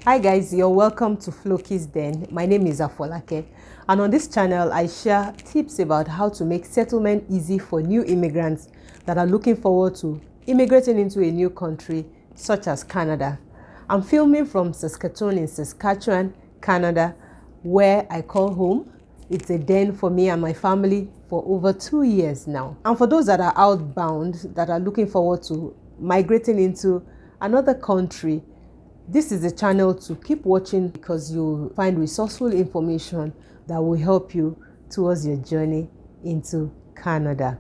Hi guys, you're welcome to Flookiesden. My name is Afolake, and on this channel I share tips about how to make settlement easy for new immigrants that are looking forward to immigrating into a new country such as Canada. I'm filming from Saskatoon in Saskatchewan, Canada, where I call home. It's a den for me and my family for over 2 years now. And for those that are outbound, that are looking forward to migrating into another country, this is a channel to keep watching because you'll find resourceful information that will help you towards your journey into Canada.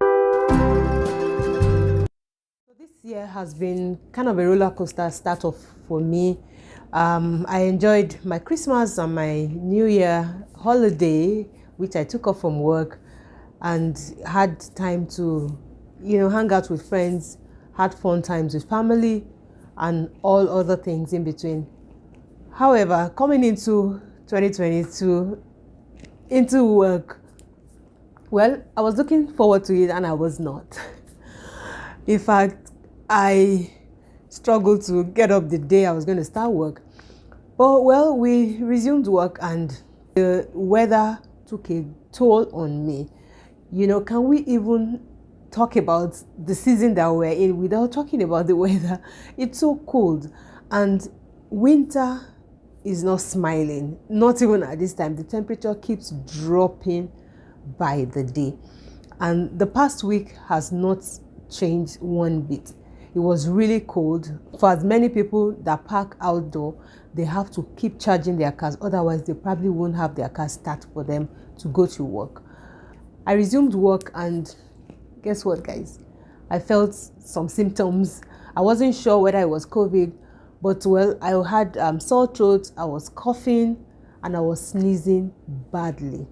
So this year has been kind of a roller coaster start off for me. I enjoyed my Christmas and my New Year holiday, which I took off from work and had time to, hang out with friends, had fun times with family, and all other things in between. However, coming into 2022, into work, well, I was looking forward to it and I was not. In fact, I struggled to get up the day I was going to start work. But well, we resumed work and the weather took a toll on me. Can we even talk about the season that we're in without talking about the weather? It's so cold and winter is not smiling, not even at this time. The temperature keeps dropping by the day, and the past week has not changed one bit. It was really cold. For as many people that park outdoor, they have to keep charging their cars, otherwise they probably won't have their car start for them to go to work. I resumed work and guess what, guys? I felt some symptoms. I wasn't sure whether it was COVID, but well, I had sore throat, I was coughing, and I was sneezing badly.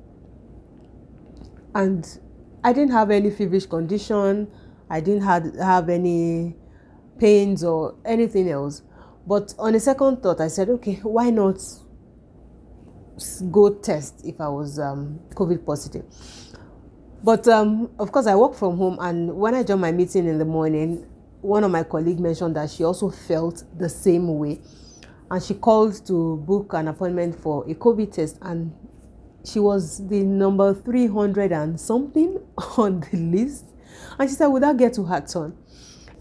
And I didn't have any feverish condition. I didn't have any pains or anything else. But on a second thought, I said, okay, why not go test if I was COVID positive? But of course, I work from home, and when I joined my meeting in the morning, one of my colleagues mentioned that she also felt the same way. And she called to book an appointment for a COVID test, and she was the number 300 and something on the list. And she said, would that get to her turn?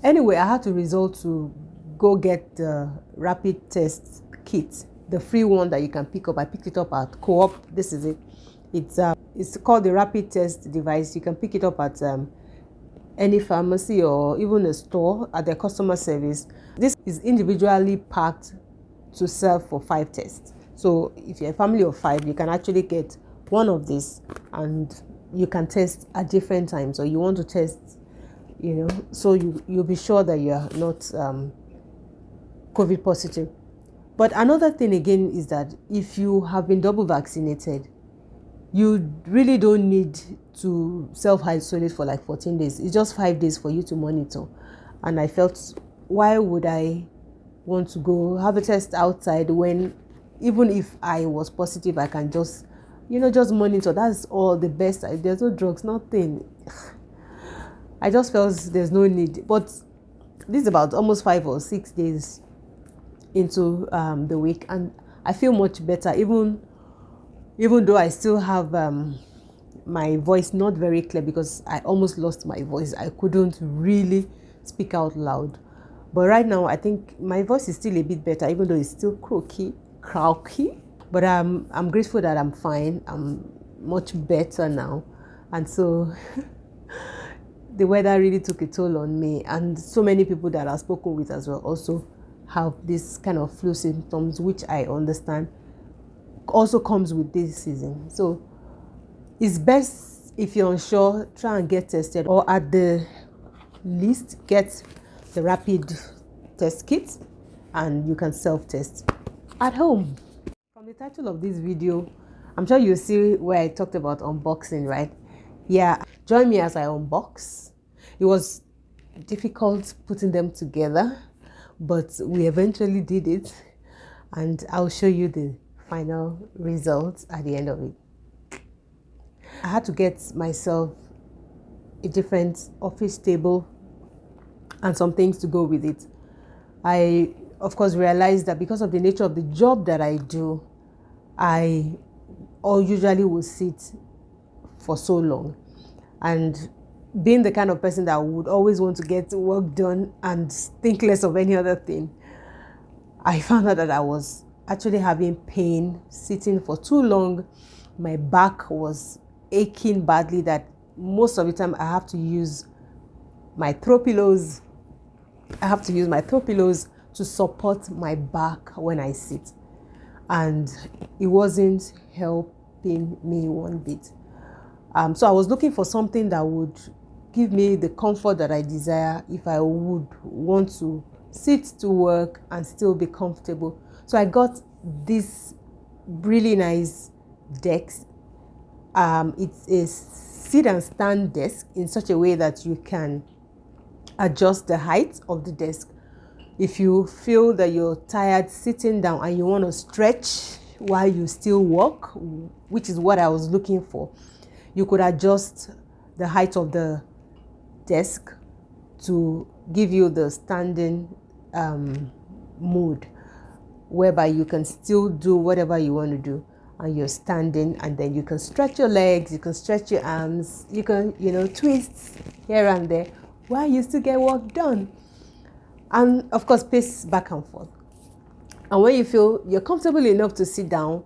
Anyway, I had to resort to go get the rapid test kit, the free one that you can pick up. I picked it up at Co-op. This is it. It's called the rapid test device. You can pick it up at any pharmacy or even a store at their customer service. This is individually packed to serve for 5 tests. So if you're a family of 5, you can actually get one of these and you can test at different times, or you want to test, so you'll be sure that you're not COVID positive. But another thing again is that if you have been double vaccinated, you really don't need to self-isolate for like 14 days. It's just 5 days for you to monitor. And I felt, why would I want to go have a test outside when even if I was positive, I can just monitor. That's all the best. There's no drugs, nothing. I just felt there's no need. But this is about almost 5 or 6 days into the week, and I feel much better, even though I still have my voice not very clear because I almost lost my voice. I couldn't really speak out loud. But right now, I think my voice is still a bit better, even though it's still croaky. But I'm grateful that I'm fine. I'm much better now. And so the weather really took a toll on me. And so many people that I've spoken with as well also have this kind of flu symptoms, which I understand also comes with this season. So it's best, if you're unsure, try and get tested, or at the least get the rapid test kit and you can self-test at home. From the title of this video, I'm sure you'll see where I talked about unboxing, right? Yeah, join me as I unbox. It was difficult putting them together, but we eventually did it, and I'll show you the final results at the end of it. I had to get myself a different office table and some things to go with it. I of course, realized that because of the nature of the job that I do, I usually will sit for so long. And being the kind of person that would always want to get work done and think less of any other thing, I found out that I was actually having pain sitting for too long. My back was aching badly, that most of the time I have to use my throw pillows. To support my back when I sit. And it wasn't helping me one bit. So I was looking for something that would give me the comfort that I desire if I would want to sit to work and still be comfortable. So I got this really nice desk. It's a sit and stand desk in such a way that you can adjust the height of the desk. If you feel that you're tired sitting down and you want to stretch while you still work, which is what I was looking for, you could adjust the height of the desk to give you the standing mood, whereby you can still do whatever you want to do and you're standing, and then you can stretch your legs, you can stretch your arms, you can, twist here and there while you still get work done. And of course, pace back and forth. And when you feel you're comfortable enough to sit down,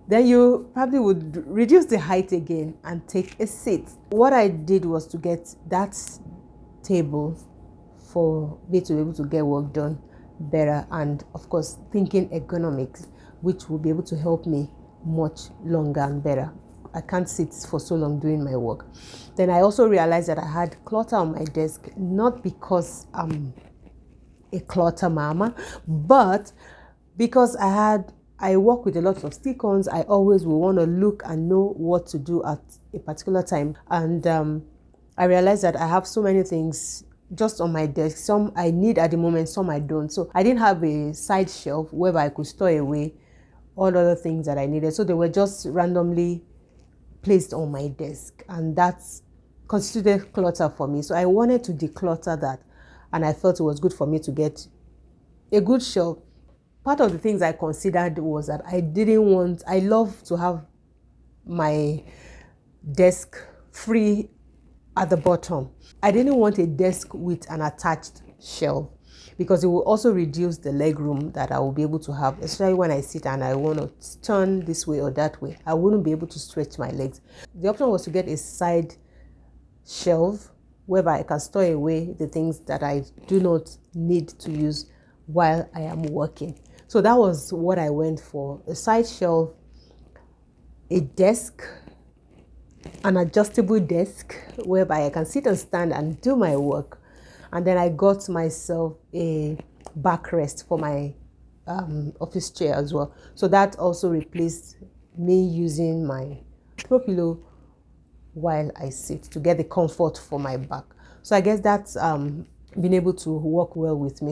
then you probably would reduce the height again and take a seat. What I did was to get that table for me to be able to get work done better, and of course thinking ergonomics, which will be able to help me much longer and better. I can't sit for so long doing my work. Then I also realized that I had clutter on my desk, not because I'm a clutter mama, but because I work with a lot of stick-ons. I always will want to look and know what to do at a particular time. And I realized that I have so many things just on my desk. Some I need at the moment, some I don't. So I didn't have a side shelf where I could store away all other things that I needed. So they were just randomly placed on my desk, and that's constituted clutter for me. So I wanted to declutter that, and I felt it was good for me to get a good shelf. Part of the things I considered was that I love to have my desk free at the bottom. I didn't want a desk with an attached shelf, because it will also reduce the leg room that I will be able to have, especially when I sit and I want to turn this way or that way. I wouldn't be able to stretch my legs. The option was to get a side shelf whereby I can store away the things that I do not need to use while I am working. So that was what I went for: a side shelf, a desk, an adjustable desk whereby I can sit and stand and do my work. And then I got myself a backrest for my office chair as well. So that also replaced me using my throw pillow while I sit, to get the comfort for my back. So I guess that's been able to work well with me.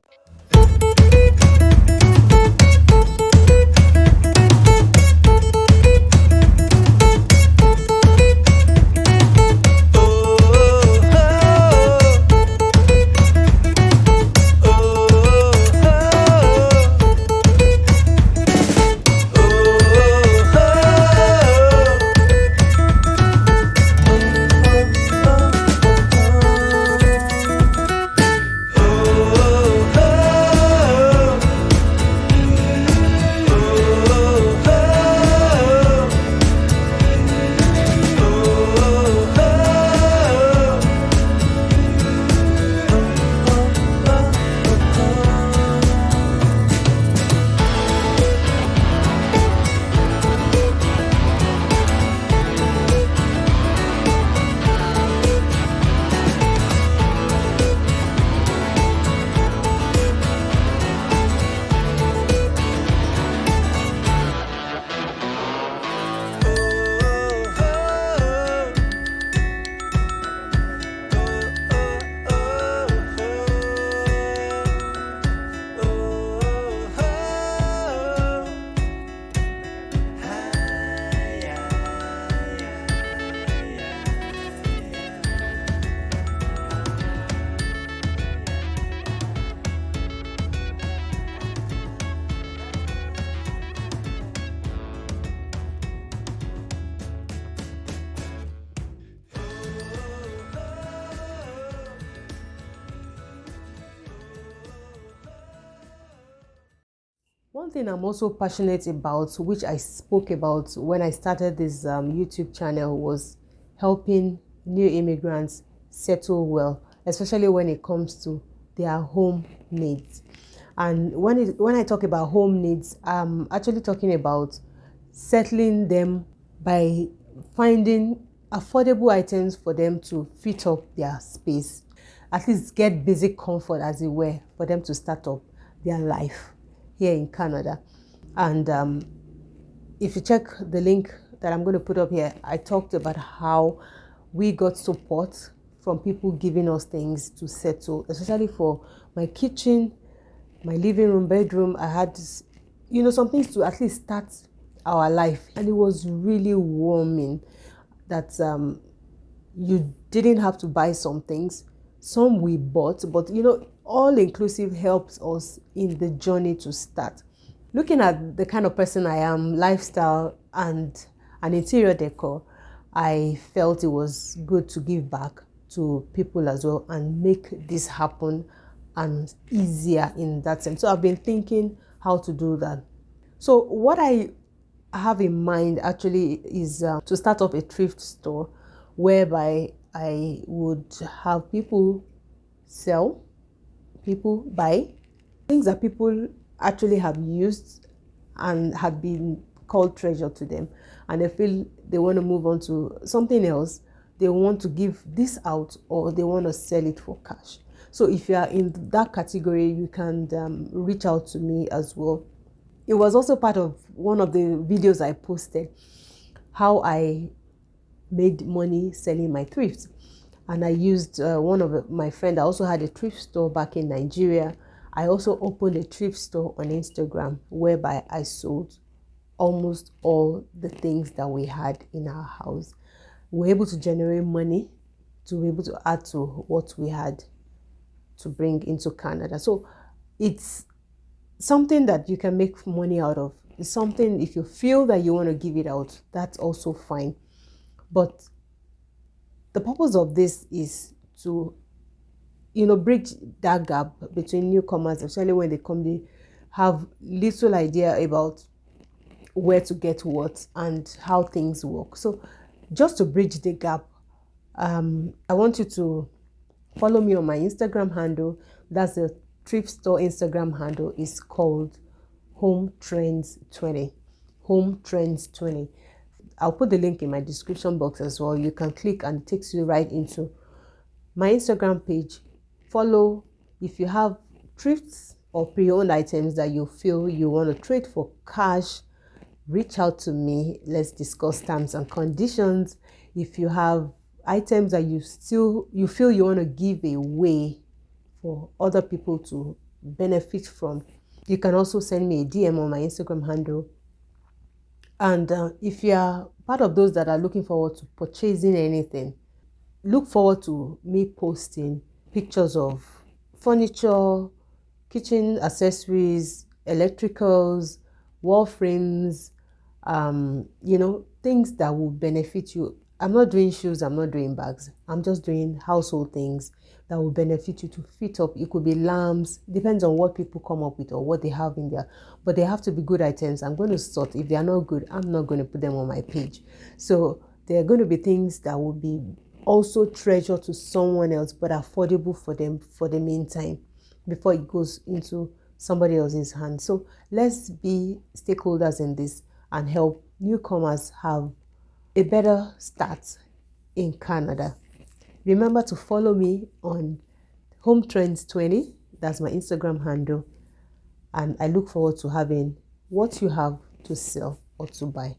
Oh Something I'm also passionate about, which I spoke about when I started this YouTube channel, was helping new immigrants settle well, especially when it comes to their home needs. And when I talk about home needs, I'm actually talking about settling them by finding affordable items for them to fit up their space, at least get basic comfort, as it were, for them to start up their life here in Canada. And if you check the link that I'm going to put up here, I talked about how we got support from people giving us things to settle, especially for my kitchen, my living room, bedroom. I had, some things to at least start our life. And it was really warming that you didn't have to buy some things. Some we bought, but all inclusive helps us in the journey to start. Looking at the kind of person I am, lifestyle and an interior decor, I felt it was good to give back to people as well and make this happen and easier in that sense. So I've been thinking how to do that. So what I have in mind actually is to start up a thrift store whereby I would have people sell, people buy things that people actually have used and had been called treasure to them, and they feel they want to move on to something else. They want to give this out, or they want to sell it for cash. So if you are in that category, you can reach out to me as well. It was also part of one of the videos I posted, how I made money selling my thrifts. And I used one of my friend. I also had a thrift store back in Nigeria. I also opened a thrift store on Instagram whereby I sold almost all the things that we had in our house. We were able to generate money to be able to add to what we had to bring into Canada. So it's something that you can make money out of. It's something, if you feel that you want to give it out, that's also fine. But the purpose of this is to, bridge that gap between newcomers, especially when they come, they have little idea about where to get what and how things work. So just to bridge the gap, I want you to follow me on my Instagram handle. That's the thrift store Instagram handle, is called Home Trends 20. Home Trends 20. I'll put the link in my description box as well. You can click and it takes you right into my Instagram page. Follow. If you have thrifts or pre-owned items that you feel you want to trade for cash, reach out to me. Let's discuss terms and conditions. If you have items that you feel you want to give away for other people to benefit from, you can also send me a DM on my Instagram handle. And if you are part of those that are looking forward to purchasing anything, look forward to me posting pictures of furniture, kitchen accessories, electricals, wall frames, things that will benefit you. I'm not doing shoes, I'm not doing bags. I'm just doing household things that will benefit you to fit up. It could be lamps, depends on what people come up with or what they have in there. But they have to be good items. I'm going to sort. If they are not good, I'm not going to put them on my page. So there are going to be things that will be also treasure to someone else, but affordable for them for the meantime, before it goes into somebody else's hands. So let's be stakeholders in this and help newcomers have a better start in Canada. Remember to follow me on Home Trends 20. That's my Instagram handle. And I look forward to having what you have to sell or to buy.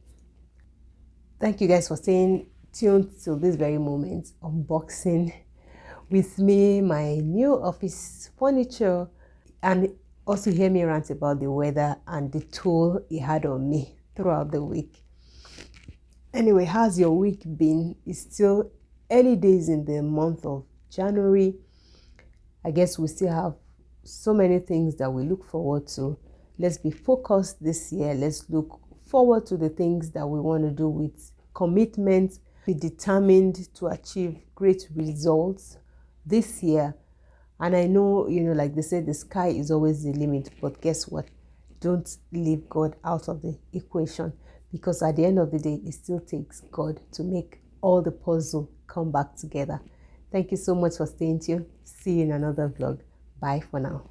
Thank you guys for staying tuned till this very moment. Unboxing with me my new office furniture, and also hear me rant about the weather and the toll it had on me throughout the week. Anyway, how's your week been? It's still early days in the month of January. I guess we still have so many things that we look forward to. Let's be focused this year. Let's look forward to the things that we want to do with commitment. Be determined to achieve great results this year. And I know, like they say, the sky is always the limit. But guess what? don't leave God out of the equation, because at the end of the day, it still takes God to make all the puzzle come back together. Thank you so much for staying tuned. See you in another vlog. Bye for now.